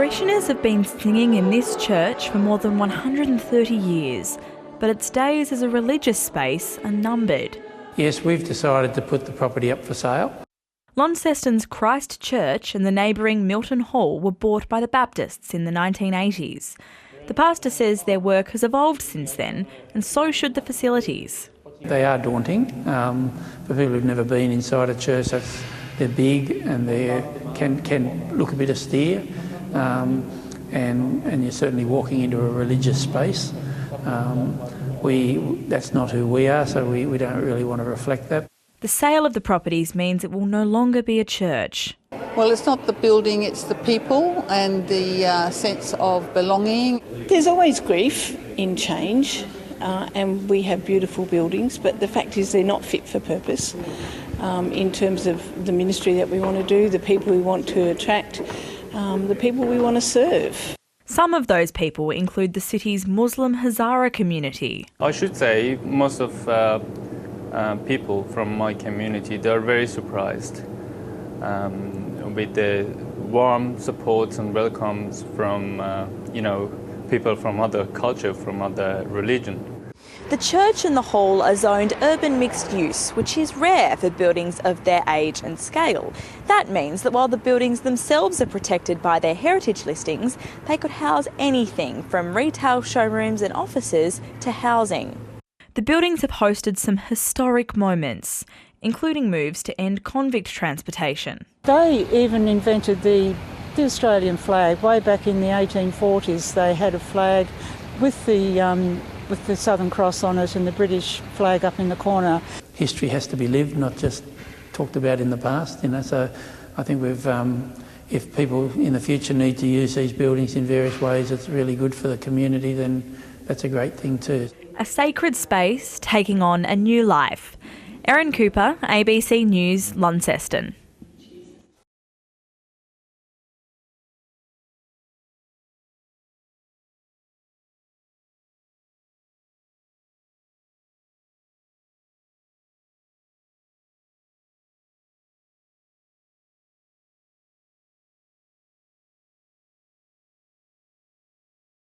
Parishioners have been singing in this church for more than 130 years, but its days as a religious space are numbered. Yes, we've decided to put the property up for sale. Launceston's Christ Church and the neighbouring Milton Hall were bought by the Baptists in the 1980s. The pastor says their work has evolved since then, and so should the facilities. They are daunting. For people who've never been inside a church, they're big and they can look a bit austere, and you're certainly walking into a religious space. That's not who we are, so we don't really want to reflect that. The sale of the properties means it will no longer be a church. Well, it's not the building, it's the people and the sense of belonging. There's always grief in change, and we have beautiful buildings, but the fact is they're not fit for purpose in terms of the ministry that we want to do, the people we want to attract, the people we want to serve. Some of those people include the city's Muslim Hazara community. I should say most of people from my community, they're very surprised with the warm supports and welcomes from people from other culture, from other religion. The church and the hall are zoned urban mixed use, which is rare for buildings of their age and scale. That means that while the buildings themselves are protected by their heritage listings, they could house anything from retail showrooms and offices to housing. The buildings have hosted some historic moments, including moves to end convict transportation. They even invented the Australian flag. Way back in the 1840s, they had a flag with the Southern Cross on it and the British flag up in the corner. History has to be lived, not just talked about in the past. So I think if people in the future need to use these buildings in various ways, it's really good for the community, then that's a great thing too. A sacred space taking on a new life. Erin Cooper, ABC News, Launceston.